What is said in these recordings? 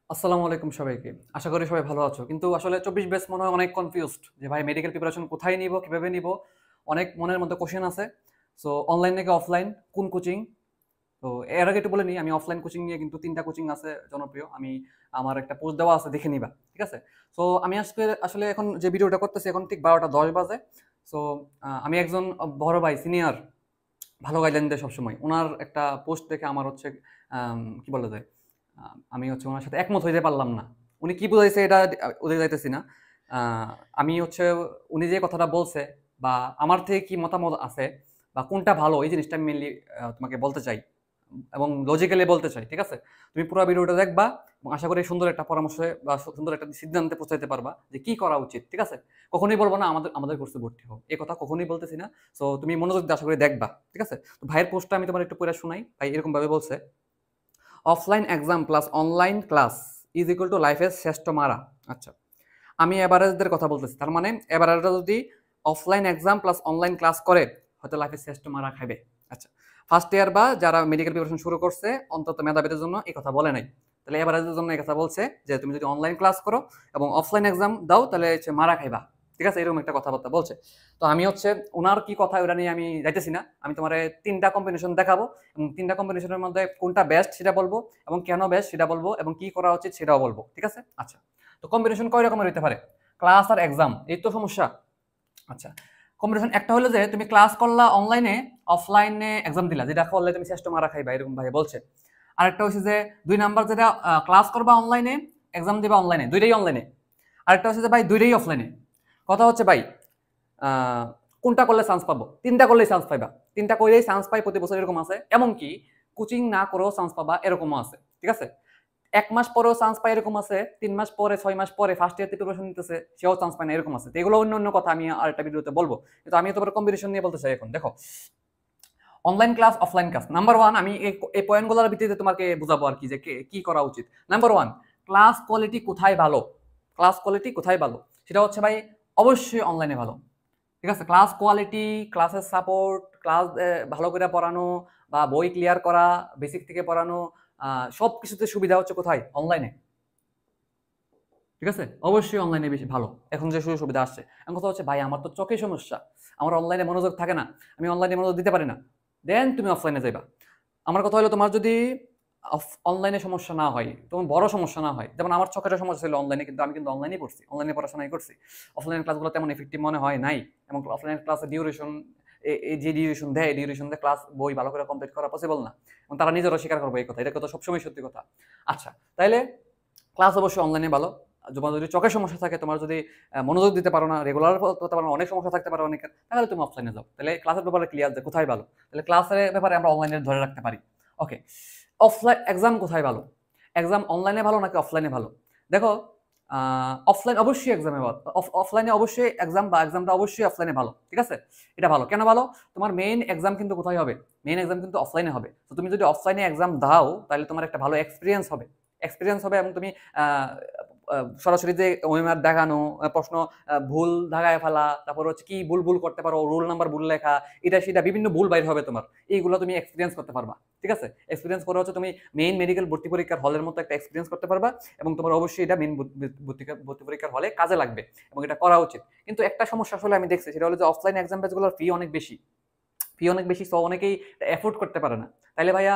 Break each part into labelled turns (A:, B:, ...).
A: আসসালামু আলাইকুম সবাইকে। আশা করি সবাই ভালো আছো। কিন্তু আসলে ২৪ ব্যাচ মনে হয় অনেক কনফিউজড যে ভাই মেডিকেল প্রিপারেশন কোথায় নিবো, কিভাবে নিবো? অনেক মনের মধ্যে কোয়েশ্চেন আছে। সো অনলাইন নাকি অফলাইন? কোন কোচিং? তো এর আগে একটু বলে নিই, আমি অফলাইন কোচিং নিয়ে কিন্তু ৩ টা কোচিং আছে জনপ্রিয়। আমার একটা পোস্ট দেওয়া আছে, দেখে নিবা। ঠিক আছে? সো আমি আজকে আসলে এখন যে ভিডিওটা করতেছি এখন ঠিক ১২টা ১০ বাজে। সো আমি একজন বড় ভাই, সিনিয়র, ভালো গাইডলাইন দেয় সবসময়। উনার একটা পোস্ট দেখে আমার হচ্ছে কি বলা যায়? আমি হচ্ছে উনার সাথে একমত হইতে পারলাম না। উনি কি বুঝাইছে এটা ওদিকে যাইতেছি না। আ আমি হচ্ছে উনি যে কথাটা বলছে বা আমার থেকে কি মতামত আছে বা কোনটা ভালো এই জিনিসটা আমি মেইনলি তোমাকে বলতে চাই এবং লজিক্যালি বলতে চাই। ঠিক আছে? তুমি পুরা ভিডিওটা দেখবা এবং আশা করি সুন্দর একটা পরামর্শে বা সুন্দর একটা সিদ্ধান্তে পৌঁছাইতে পারবা যে কি করা উচিত। ঠিক আছে? কখনোই বলব না আমাদের কোর্সে ভর্তি হও। এই কথা কখনোই বলতেছি না। সো তুমি মনোযোগ দিয়ে আশা করি দেখবা। ঠিক আছে? তো ভাইয়ের পোস্টটা আমি তোমার একটু পইড়া শুনাই। ভাই এরকম ভাবে বলছে, "offline exam plus online class is equal to লাইফের শ্রেষ্ঠ মারা।" আচ্ছা। আমি এভারেজদের কথা বলতেছি। তার মানে এভারেজরা যদি offline exam plus online class করে হয়তো লাইফে শ্রেষ্ঠ মারা খাইবে। আচ্ছা। ফার্স্ট ইয়ার বা যারা মেডিকেল প্রিপারেশন শুরু করছে অন্তত মেধাবীদের জন্য এই কথা বলে নাই। তাহলে এভারেজের জন্য এই কথা বলছে যে তুমি যদি অনলাইন ক্লাস করো এবং অফলাইন এক্সাম দাও তাহলে হচ্ছে মারা খাইবা। ঠিক আছে? এরকম একটা কথাবার্তা বলছে। তো আমি হচ্ছে উনার কি কথা ওটা নিয়ে আমি যাইতেছি না। আমি তোমারে ৩ টা কম্বিনেশন দেখাবো এবং ৩ টা কম্বিনেশনের মধ্যে কোনটা বেস্ট সেটা বলবো এবং কেন বেস্ট সেটা বলবো এবং কি করা উচিত সেটাও বলবো। ঠিক আছে? আচ্ছা। তো কম্বিনেশন কয় রকমের হইতে পারে? ক্লাস আর এক্সাম, এই তো সমস্যা। আচ্ছা, কম্বিনেশন একটা হলো যে তুমি ক্লাস করলা অনলাইনে, অফলাইনে এক্সাম দিলা, যেটা করলে তুমি শ্রেষ্ঠ মারা খাইবা, এরকম ভাই বলছে। আরেকটা হচ্ছে যে ২ নাম্বার যেটা ক্লাস করবা অনলাইনে, এক্সাম দিবা অনলাইনে, দুইটাই অনলাইনে। আরেকটা হচ্ছে যে ভাই দুইটাই অফলাইনে। কথা হচ্ছে ভাই কোনটা করলে চান্স পাবো? ৩টা করলেই চান্স পাইবা। ৩টা করলেই চান্স পাই প্রতি বছর এরকম আছে। এমনকি কোচিং না করেও চান্স পাবা এরকমও আছে। ঠিক আছে? ১ মাস পরেও চান্স পায় এরকম আছে, ৩ মাস পরে, ৬ মাস পরে ফার্স্ট ইয়ার থেকে প্রিপারেশন নিতেছে, সেও চান্স পায় না, এরকম আছে। তো এগুলো অন্য কথা আমি আরেকটা ভিডিওতে বলবো। কিন্তু আমি তোমার কম্বিনেশন নিয়ে বলতে চাই এখন। দেখো, online class, offline class. Number 1 আমি এই পয়েন্টগুলোর ভিত্তিতে তোমাকে বুঝাবো আরকি যে কি করা উচিত। নাম্বার 1 ক্লাস কোয়ালিটি কোথায় ভালো? ক্লাস কোয়ালিটি কোথায় ভালো? সেটা হচ্ছে ভাই অবশ্যই অনলাইনে ভালো। ঠিক আছে? ক্লাস কোয়ালিটি, ক্লাসের সাপোর্ট, ক্লাস ভালো করে পড়ানো বা বই ক্লিয়ার করা, বেসিক থেকে পড়ানো, সবকিছুতে সুবিধা হচ্ছে কোথায়? অনলাইনে। ঠিক আছে? অবশ্যই অনলাইনে বেশি ভালো। এখন যে সুযোগ সুবিধা আসছে। এখন কথা হচ্ছে ভাই আমার তো চোখের সমস্যা। আমার অনলাইনে মনোযোগ থাকে না। আমি অনলাইনে মনোযোগ দিতে পারি না। দেন তুমি অফলাইনে যাইবা। আমার কথা হলো তোমার যদি অনলাইনে সমস্যা না হয়, তোমার বড় সমস্যা না হয়। যেমন আমার চোখের সমস্যা ছিল অনলাইনে, কিন্তু আমি কিন্তু অনলাইনেই পড়ছি। অনলাইনে পড়াশোনাই করছি। অফলাইন ক্লাসগুলো তেমন ইফেক্টিভ মনে হয় নাই। এবং অফলাইন ক্লাসের ডিউরেশন এই যে ডিউরেশন দেয়, ডিউরেশন দিয়ে ক্লাস বই ভালো করে কমপ্লিট করা পসিবল না। এবং তারা নিজেরাও স্বীকার করবে এই কথা। এটা কথা সবসময় সত্যি কথা। আচ্ছা, তাইলে ক্লাস অবশ্যই অনলাইনে ভালো। তোমার যদি চোখের সমস্যা থাকে, তোমার যদি মনোযোগ দিতে পারো না, রেগুলার করতে পারো না, অনেক সমস্যা থাকতে পারে অনেকের, তাহলে তুমি অফলাইনে যাও। তাহলে ক্লাসের ব্যাপারে ক্লিয়ার যে কোথায় ভালো। তাহলে ক্লাসের ব্যাপারে আমরা অনলাইনে ধরে রাখতে পারি। ওকে। অফলাইন এক্সাম কোথায় ভালো? এক্সাম অনলাইনে ভালো নাকি অফলাইনে ভালো? দেখো, অফলাইন অবশ্যই এক্সামে ভালো। অফলাইনে অবশ্যই এক্সাম বা এক্সামটা অবশ্যই অফলাইনে ভালো। ঠিক আছে? এটা ভালো। কেন ভালো? তোমার মেইন এক্সাম কিন্তু কোথায় হবে? মেইন এক্সাম কিন্তু অফলাইনে হবে। তো তুমি যদি অফলাইনে এক্সাম দাও, তাহলে তোমার একটা ভালো এক্সপেরিয়েন্স হবে। এক্সপেরিয়েন্স হবে এবং তুমি আ আ সরাসরি যে ওএমআর দেখানো, প্রশ্ন ভুল দাগায় ফেলা, তারপর হচ্ছে কি ভুল করতে পারো, রোল নাম্বার ভুল লেখা, এটা সেটা বিভিন্ন ভুল বাইর হবে তোমার। এইগুলো তুমি এক্সপেরিয়েন্স করতে পারবা। ঠিক আছে? এক্সপেরিয়েন্স করে হচ্ছে তুমি মেইন মেডিকেল ভর্তি পরীক্ষার হলের মতো একটা এক্সপেরিয়েন্স করতে পারবা এবং তোমার অবশ্যই এটা মেইন ভর্তি পরীক্ষার হলে কাজে লাগবে এবং এটা করা উচিত। কিন্তু একটা সমস্যা আসলে আমি দেখছি, সেটা হলো যে অফলাইন এক্সাম ব্যাচগুলোর ফি অনেক বেশি। ফি অনেক বেশি, সো অনেকেই এফোর্ড করতে পারে না। তাইলে ভাইয়া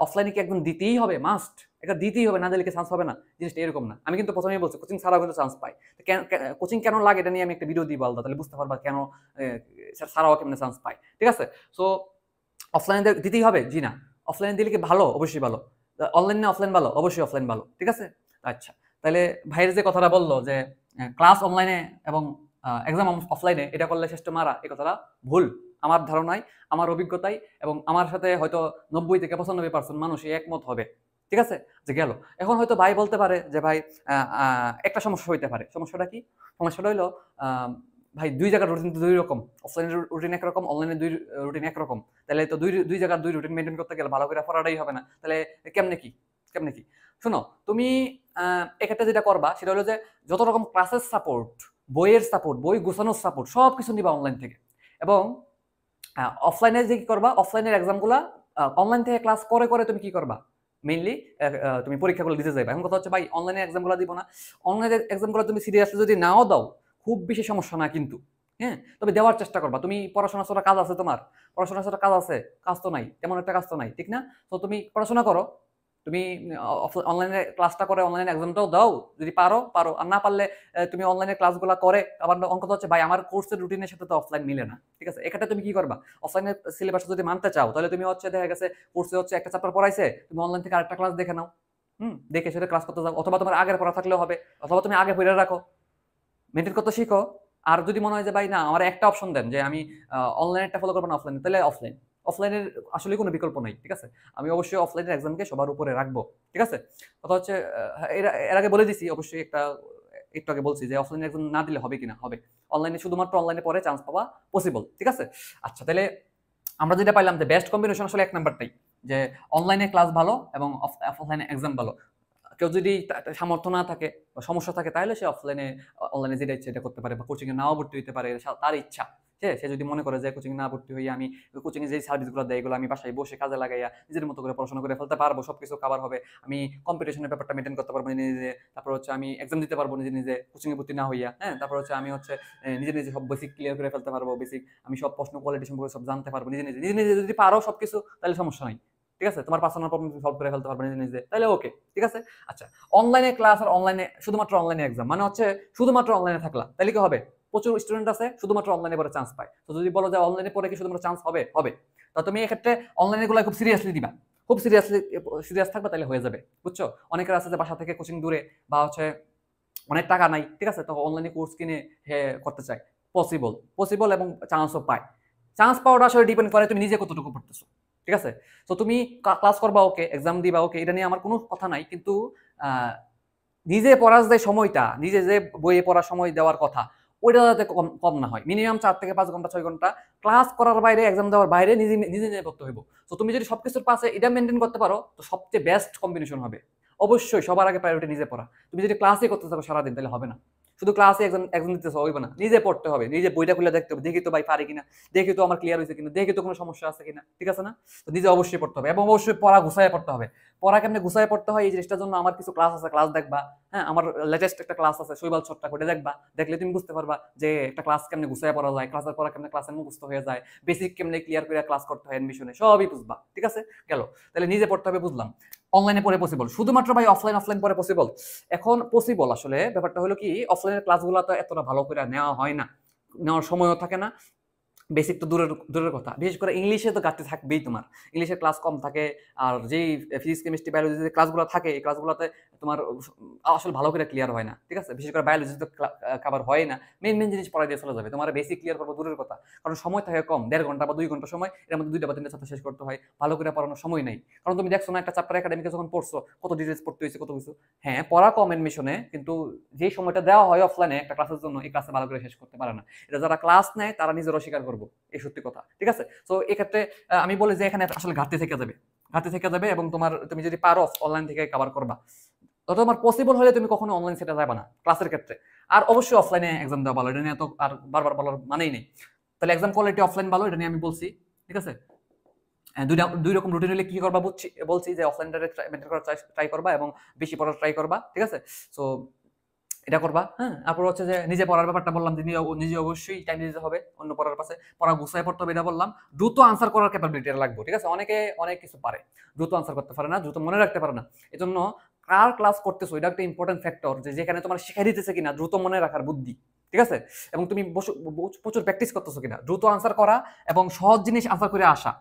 A: অফলাইনে কি একদম দিতেই হবে মাস্ট? এটা দিতেই হবে, না দিলে কি চান্স হবে না? জিনিসটা এরকম না। আমি কিন্তু ১ম এই বলছি কোচিং ছাড়াও কিন্তু চান্স পাই। তো কোচিং কেন লাগে এটা নিয়ে আমি একটা ভিডিও দিব আলাদা, তাহলে বুঝতে পারবা কেন ছাড়াও কেমনে চান্স পাই। ঠিক আছে? সো অফলাইনে দিতেই হবে? জি না। অফলাইনে দিলে কি ভালো? অবশ্যই ভালো। অনলাইন না অফলাইন ভালো? অবশ্যই অফলাইন ভালো। ঠিক আছে? আচ্ছা। তাইলে ভাইয়ের যে কথাটা বলল যে ক্লাস অনলাইনে এবং এক্সাম অফলাইনে এটা করলে শ্রেষ্ঠ মারা, এই কথাটা ভুল। আমার ধারণায়, আমার অভিজ্ঞতায় এবং আমার সাথে হয়তো ৯০ থেকে ৯৫% মানুষই একমত হবে। ঠিক আছে? যে গেল। এখন হয়তো ভাই বলতে পারে যে ভাই আ আ একটা সমস্যা হইতে পারে। সমস্যাটা কি? সমস্যাটা হইলো আ ভাই ২ জায়গার রুটিন তো ২ রকম। অফলাইনের রুটিন একরকম, অনলাইনের রুটিন একরকম। তাইলে তো ২ জায়গার ২ রুটিন মেইনটেইন করতে গেলে ভালো করে পড়াটাই হবে না। তাহলে কেমনে কি? কেমনে কি? শোনো, তুমি আ এক্ষেত্রে যেটা করবা সেটা হলো যে যত রকম ক্লাসের সাপোর্ট, বইয়ের সাপোর্ট, বই গোছানোর সাপোর্ট সবকিছু নিবা অনলাইন থেকে। এবং অফলাইনে যে কি করবা, অফলাইনের এক্সামগুলা অনলাইন থেকে ক্লাস করে তুমি কি করবা? মেইনলি তুমি পরীক্ষাগুলো দিতে যাবে। এখন কথা হচ্ছে ভাই অনলাইনে এক্সামগুলো দিব না। অনলাইনে এক্সামগুলো তুমি সিরিয়াসলি যদি নাও দাও, খুব বেশি সমস্যা না কিন্তু। হ্যাঁ? তবে দেওয়ার চেষ্টা করবা। তুমি পড়াশোনা ছাড়া কাজ আছে তোমার? পড়াশোনা ছাড়া কাজ আছে? কাজ তো নাই। তেমন একটা কাজ তো নাই। ঠিক না? তো তুমি পড়াশোনা করো। তুমি অনলাইনে ক্লাসটা করে অনলাইনে এক্সামটাও দাও। যদি পারো, পারো। আর না পারলে তুমি অনলাইনে ক্লাসগুলা করে আবার কথা হচ্ছে ভাই আমার কোর্সের রুটিনের সাথে তো অফলাইন মিলে না। ঠিক আছে? এক্ষেত্রে তুমি কি করবা? অফলাইনের সিলেবাস যদি মানতে চাও তাহলে তুমি হচ্ছে দেখা গেছে কোর্সে হচ্ছে একটা চ্যাপ্টার পড়াইছে, তুমি অনলাইন থেকে আরেকটা ক্লাস দেখে নাও। দেখে সেটা ক্লাস করতে যাও। অথবা তোমার আগের পড়া থাকলেও হবে। অথবা তুমি আগে পড়ে রাখো। মেইনটেইন করতে শিখো। আর যদি মনে হয় যে ভাই না আমার একটা অপশন দেন যে আমি অনলাইনেরটা ফলো করব না অফলাইনে, তাহলে অফলাইন। অফলাইনের আসলে কোনো বিকল্প নাই। ঠিক আছে? আমি অবশ্যই অফলাইনের এক্সামকে সবার উপরে রাখবো। ঠিক আছে? কথা হচ্ছে এর আগে বলে দিছি অবশ্যই একটু আগে বলছি যে অফলাইনে এক্সাম না দিলে হবে কিনা? হবে। অনলাইনে শুধুমাত্র অনলাইনে পড়ে চান্স পাওয়া পসিবল। ঠিক আছে? আচ্ছা তাহলে আমরা যেটা পাইলাম যে বেস্ট কম্বিনেশন আসলে এক নাম্বারটাই যে অনলাইনে ক্লাস ভালো এবং অফলাইনে এক্সাম ভালো। কেউ যদি সামর্থ্য না থাকে বা সমস্যা থাকে তাহলে সে অনলাইনে যেটা ইচ্ছে এটা করতে পারে বা কোচিং এ নাও ভর্তি হতে পারে, তার ইচ্ছা। সে যদি মনে করে যে কোচিং না ভর্তি হয়ে আমি কোচিং এ যে সার্ভিসগুলো দেয় এগুলো আমি বাসায় বসে কাজে লাগাইয়া নিজের মতো করে পড়াশোনা করে ফেলতে পারবো, সবকিছু কভার হবে, আমি কম্পিটিশনের ব্যাপারটা মেনটেন করতে পারবো নিজে নিজে, তারপর হচ্ছে আমি এক্সাম দিতে পারবো নিজে নিজে কোচিং এ ভর্তি না হইয়া, হ্যাঁ, তারপর হচ্ছে আমি হচ্ছে নিজে নিজে সব বেসিক ক্লিয়ার করে ফেলতে পারবো, বেসিক আমি সব প্রশ্ন কোয়ালিটি সম্পর্কে সব জানতে পারবো নিজে নিজে নিজে নিজে যদি পারো সবকিছু তাহলে সমস্যা নাই। ঠিক আছে? তোমার পার্সোনাল প্রবলেম সলভ করে ফেলতে পারবে নিজে নিজে, তাহলে ওকে। ঠিক আছে? আচ্ছা, অনলাইনে ক্লাস আর অনলাইনে শুধুমাত্র অনলাইনে এক্সাম মানে হচ্ছে শুধুমাত্র অনলাইনে থাকলা তাহলে কি হবে? প্রচুর স্টুডেন্ট আছে শুধুমাত্র অনলাইনে পড়ে চান্স পায়। তো যদি বলো যে অনলাইনে পড়ে কি শুধুমাত্র চান্স হবে? হবে। তো তুমি এক্ষেত্রে অনলাইনে গুলো খুব সিরিয়াসলি দিবা, খুব সিরিয়াস থাকবে তাহলে হয়ে যাবে। বুঝছো? অনেকের আছে যে বাসা থেকে কোচিং দূরে বা হচ্ছে অনেক টাকা নাই, ঠিক আছে, তো অনলাইনে কোর্স কিনে করতে চায়। পসিবল, পসিবল এবং চান্সও পায়। চান্স পাওয়াটা আসলে ডিপেন্ড করে তুমি নিজে কতটুকু পড়তেছো। ঠিক আছে? তো তুমি ক্লাস করবা ওকে, এক্সাম দিবা ওকে, এটা নিয়ে আমার কোনো কথা নাই, কিন্তু নিজে পড়ার যে সময়টা, নিজে যে বইয়ে পড়ার সময় দেওয়ার কথা, ওইটা যাতে কম কম না হয়। মিনিমাম 4 থেকে 5 ঘন্টা 6 ঘন্টা ক্লাস করার বাইরে, এক্সাম দেওয়ার বাইরে নিজে নিজে নিজে পড়তে হইব। তো তুমি যদি সবকিছুর পাশে এটা মেনটেন করতে পারো তো সবচেয়ে বেস্ট কম্বিনেশন হবে। অবশ্যই সবার আগে প্রায়োরিটি নিজে পড়া। তুমি যদি ক্লাসই করতে থাকো সারাদিন তাহলে হবে না। শুধু ক্লাসে এক্সাম এক্সাম দিতেছো হইবে না। নিজে পড়তে হবে, নিজে বইটা খুলে দেখতে হবে, দেখি তো ভাই পারি কিনা, দেখি তো আমার ক্লিয়ার হয়েছে কিনা, দেখি তো কোনো সমস্যা আছে কিনা। ঠিক আছে না? তো নিজে অবশ্যই পড়তে হবে এবং অবশ্যই পড়া গুছায় পড়তে হবে। পড়া কেমনে গুছায় পড়তে হয় এই জিনিসটার জন্য আমার কিছু ক্লাস আছে, ক্লাস দেখবা। হ্যাঁ, আমার লেটেস্ট একটা ক্লাস আছে শৈবাল ছট্টা করে দেখবা, দেখলে তুমি বুঝতে পারবা যে একটা ক্লাস কেমনে গুছায় পড়া যায়, ক্লাসের পড়া কেমনে ক্লাসের মুখস্থ হয়ে যায়, বেসিক কেমনে ক্লিয়ার করে ক্লাস করতে হয় এডমিশনে, সবই বুঝবা। ঠিক আছে? গেল। তাহলে নিজে পড়তে হবে বুঝলাম। অনলাইনে পড়ে পসিবল, শুধুমাত্র ভাই অফলাইন পড়ে পসিবল। এখন পসিবল আসলে ব্যাপারটা হলো কি, অফলাইনের ক্লাসগুলো তো এতটা ভালো করে নেওয়া হয় না, নেওয়ার সময়ও থাকে না। বেসিক তো দূরের দূরের কথা, বিশেষ করে ইংলিশে তো ঘাটতি থাকবেই তোমার। ইংলিশের ক্লাস কম থাকে। আর যেই ফিজিক্স কেমিস্ট্রি বায়োলজি যে ক্লাসগুলো থাকে এই ক্লাসগুলোতে তোমার আসলে ভালো করে ক্লিয়ার হয় না। ঠিক আছে? বিশেষ করে বায়োলজি তো কভার হয় না। মেইন মেইন জিনিস পড়াই দিয়ে চলে যাবে, তোমার বেসিক ক্লিয়ার করবো দূরের কথা। কারণ সময় থাকে কম, 1.5 ঘন্টা বা 2 ঘন্টা সময়, এর মধ্যে 2টা বা 3টা চ্যাপ্টার শেষ করতে হয়, ভালো করে পড়ানোর সময় নেই। কারণ তুমি দেখছো না একটা চ্যাপ্টার একাডেমিকে যখন পড়ছো কত ডিটেলস পড়তে হয়েছে, কত কিছু। হ্যাঁ, পড়া কম এডমিশনে, কিন্তু যেই সময়টা দেওয়া হয় অফলাইনে একটা ক্লাসের জন্য এই ক্লাসে ভালো করে শেষ করতে পারে না। এটা যারা ক্লাস নেয় তারা নিজেরও স্বীকার করবো এই সত্যি কথা। ঠিক আছে? তো এক্ষেত্রে আমি বলি যে এখানে আসলে ঘাটতি থেকে যাবে, ঘাটতি থেকে যাবে এবং তুমি যদি পারো অনলাইন থেকে কভার করবা, তো তোমার পসিবল হলে তুমি কখনো অনলাইন সেটা যাবে না ক্লাসের ক্ষেত্রে। আর অবশ্যই অফলাইনে এক্সাম দেওয়া ভালো, এটা নিয়ে তো আর বারবার বলার মানেই নেই। তাহলে এক্সাম কোয়ালিটি অফলাইন ভালো, এটা নিয়ে আমি বলছি। ঠিক আছে? দুই রকম রুটিন হলে কি করবা বলছি যে অফলাইনটা মেনটেন করার ট্রাই করবা এবং বেশি পড়ার ট্রাই করবা। ঠিক আছে? সো এটা করবা। হ্যাঁ, তারপর হচ্ছে যে নিজে পড়ার ব্যাপারটা বললাম যে নিজে অবশ্যই টাইম দিতে হবে অন্য পড়ার পাশে, পড়া গুছায় পড়তে হবে এটা বললাম। দ্রুত আনসার করার ক্যাপাবিলিটি লাগবে। ঠিক আছে? অনেকে অনেক কিছু পারে, দ্রুত আনসার করতে পারে না, দ্রুত মনে রাখতে পারে না। এজন্য কার ক্লাস করতেছো এটা একটা ইম্পর্টেন্ট ফ্যাক্টর, যে যেখানে তোমার শিখাই দিতেছে কিনা দ্রুত মনে রাখার বুদ্ধি। ঠিক আছে? এবং তুমি প্রচুর প্র্যাকটিস করতেছো কিনা দ্রুত আনসার করা এবং সহজ জিনিস আনসার করে আসা।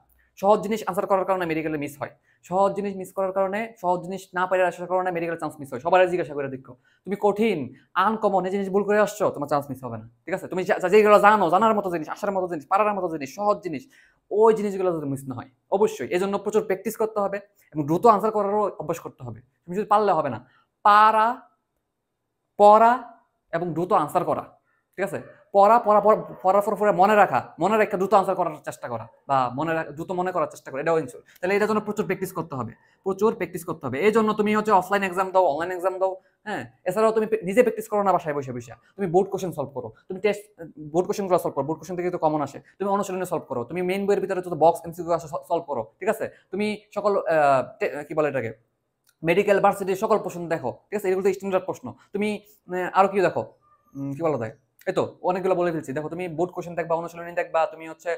A: সহজ জিনিস আনসার করার কারণে মেডিকেলে মিস হয়। সহজ জিনিস মিস করার কারণে, সহজ জিনিস না পারে আসার কারণে মেডিকেল চান্স মিস হয়। সবার জিজ্ঞাসা করে দেখো, তুমি কঠিন আনকমন এই জিনিস ভুল করে আসছো, তোমার চান্স মিস হবে না। ঠিক আছে? তুমি যেগুলো জানো, জানার মতো জিনিস, আসার মতো জিনিস, পারার মতো জিনিস, সহজ জিনিস, ওই জিনিসগুলো যাতে মিস না হয় অবশ্যই। এই জন্য প্রচুর প্র্যাকটিস করতে হবে এবং দ্রুত আনসার করারও অভ্যাস করতে হবে। তুমি শুধু পারলে হবে না, পারা, পড়া এবং দ্রুত আনসার করা। ঠিক আছে? পড়ার পরে মনে রাখা, মনে রেখে দ্রুত আনসার করার চেষ্টা করা বা দ্রুত মনে করার চেষ্টা করা, এটাও ইনশোর। তাহলে এটার জন্য প্রচুর প্র্যাকটিস করতে হবে, প্রচুর প্র্যাকটিস করতে হবে। এই জন্য তুমি হচ্ছে অফলাইন এক্সাম দাও, অনলাইন এক্সাম দাও, হ্যাঁ। এছাড়াও তুমি নিজে প্র্যাকটিস করো না বাসায় বসে বসে, তুমি বোর্ড কোশ্চেন সলভ করো, তুমি বোর্ড কোশ্চেনগুলো সলভ করো, বোর্ড কোশ্চেন থেকে তো কমন আসে, তুমি অনুশীলনে সলভ করো, তুমি মেইন বইয়ের ভিতরে যত বক্স এমসিকিউ আসে সলভ করো, ঠিক আছে। তুমি সকল কি বলে এটাকে, মেডিকেল ভার্সিটির সকল প্রশ্ন দেখো, ঠিক আছে, এগুলো তো স্ট্যান্ডার্ড প্রশ্ন। তুমি আরো কি দেখো, কি বলা যায়, এই তো অনেকগুলো বলে ফেলছি। দেখো তুমি বোর্ড কোশ্চেন দেখবা, অনুশীলনী দেখবা, তুমি হচ্ছে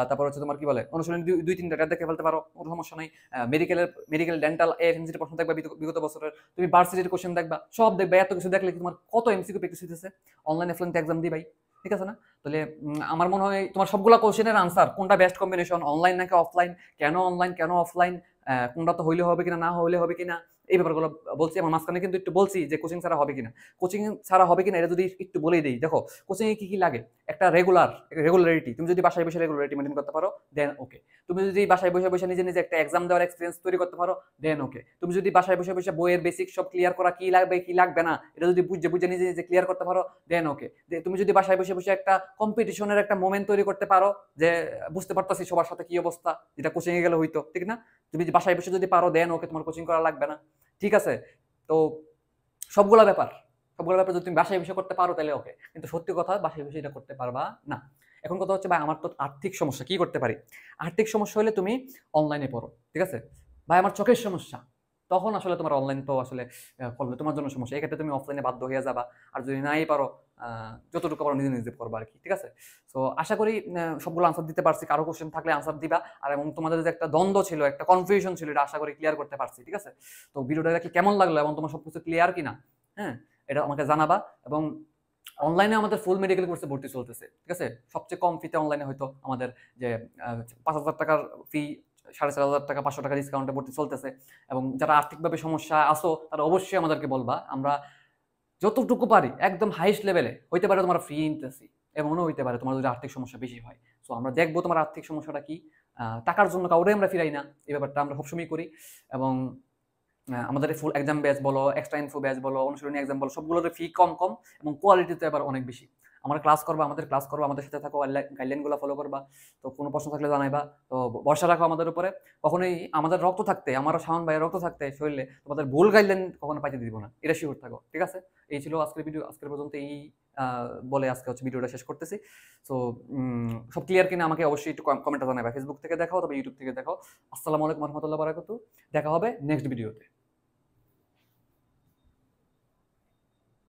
A: তারপর হচ্ছে তোমার কি বলে অনুশীলনী দুই তিনটা দেখে ফেলতে পারো, কোনো সমস্যা নাই। মেডিকেল ডেন্টাল এফএমসির প্রশ্ন দেখবা বিগত বছরের, তুমি ভার্সিটির কোশ্চেন দেখবা, সব দেখবা। এত কিছু দেখলে তোমার কত এমসিকিউ প্র্যাকটিস হইতেছে, অনলাইন অফলাইন এক্সাম দিবাই, ঠিক আছে না? তাহলে আমার মনে হয় তোমার সবগুলা কোশ্চেনের আনসার কোনটা বেস্ট কম্বিনেশন, অনলাইন নাকি অফলাইন, কেন অনলাইন কেন অফলাইন, কোনটা তো হইলে হবে কিনা, না হইলে হবে কিনা, এই ব্যাপারগুলো বলছি। আমার মাঝখানে কিন্তু একটু বলছি যে কোচিং ছাড়া হবে কিনা, কোচিং ছাড়া হবে কিনা এটা যদি একটু বলেই দিই। দেখো কোচিং এ কি কি লাগে, একটা রেগুলারিটি, তুমি যদি বাসায় বসে রেগুলারিটি মেনটেন করতে পারো দেন ওকে। তুমি যদি বাসায় বসে বসে নিজে নিজে একটা এক্সাম দেওয়ার এক্সপিরিয়েন্স তৈরি করতে পারো দেন ওকে। তুমি যদি বাসায় বসে বসে বইয়ের বেসিক সব ক্লিয়ার করা, কি লাগবে কি লাগবে না এটা যদি বুঝে বুঝে নিজে নিজে ক্লিয়ার করতে পারো দেন ওকে। তুমি যদি বাসায় বসে বসে একটা কম্পিটিশনের একটা মোমেন্ট তৈরি করতে পারো, যে বুঝতে পারতাছি সবার সাথে কি অবস্থা, যেটা কোচিং এ গেলে হইতো, ঠিক না? তুমি বাসায় বসে যদি পারো দেন ওকে, তোমার কোচিং করা লাগবে না, ঠিক আছে। তো সবগুলা ব্যাপার যদি তুমি বাসায় বসে করতে পারো তাহলে ওকে, কিন্তু সত্যি কথা বাসায় বসে এটা করতে পারবা না। এখন কথা হচ্ছে ভাই আমার তো আর্থিক সমস্যা, কি করতে পারি? আর্থিক সমস্যা হলে তুমি অনলাইনে পড়ো, ঠিক আছে। ভাই আমার চোখের সমস্যা, তখন আসলে তোমার অনলাইন তো আসলে করলে তোমার জন্য সমস্যা, এক্ষেত্রে তুমি অফলাইনে বাধ্য হয়ে যাবা। আর যদি নাই পারো যতটুকু পারো নিজে নিজে করবা আর কি, ঠিক আছে। তো আশা করি সবগুলো আনসার দিতে পারছি। কারো কোশ্চেন থাকলে আনসার দিবা, আর এবং তোমাদের যে একটা দ্বন্দ্ব ছিল, একটা কনফিউশন ছিল, এটা আশা করি ক্লিয়ার করতে পারছি, ঠিক আছে। তো ভিডিওটা দেখে কেমন লাগলো এবং তোমার সবকিছু ক্লিয়ার কিনা, হ্যাঁ, এটা আমাকে জানাবা। এবং অনলাইনে আমাদের ফুল মেডিকেল কোর্সে ভর্তি চলতেছে, ঠিক আছে। সবচেয়ে কম ফিতে অনলাইনে হয়তো আমাদের যে 5,000 টাকার ফি, 4,500 টাকা, 500 টাকা ডিসকাউন্টে ভর্তি চলতেছে। এবং যারা আর্থিকভাবে সমস্যা আসো তারা অবশ্যই আমাদেরকে বলবা, আমরা যতটুকু পারি একদম হাইস্ট লেভেলে, হইতে পারে তোমার ফ্রি নিতেছি, এমনও হইতে পারে তোমার যদি আর্থিক সমস্যা বেশি হয়। সো আমরা দেখবো তোমার আর্থিক সমস্যাটা কি। টাকার জন্য কাউরে আমরা ফিরাই না, এই ব্যাপারটা আমরা সবসময় করি। এবং আমাদের ফুল এক্সাম ব্যাচ বলো, এক্সট্রা ইনফো ব্যাচ বলো, অনুশীলনী এক্সাম বলো, সবগুলোর ফি কম কম এবং কোয়ালিটিতে এবার অনেক বেশি। আমাদের ক্লাস করবা, আমাদের সাথে থাকো, গাইডলাইনগুলো ফলো করবা। তো কোনো প্রশ্ন থাকলে জানাইবা। তো ভরসা রাখো আমাদের উপরে। কখনোই আমাদের রক্ত থাকতে, আমার শাওন ভাইয়ের রক্ত থাকতে শরীরে তোমাদের ভুল গাইডলাইন কখনো পাইতে দিব না, এটা শিওর থাকো, ঠিক আছে। এই ছিল আজকের ভিডিও, আজকের পর্যন্ত এই বলে আজকে হচ্ছে ভিডিওটা শেষ করতেছি। সো সব ক্লিয়ার কিনা আমাকে অবশ্যই একটু কমেন্টে জানাইবা। ফেসবুক থেকে দেখাও তবে ইউটিউব থেকে দেখাও। আসসালামু আলাইকুম রহমতুল্লাহ বারাকাতু। দেখা হবে নেক্সট ভিডিওতে।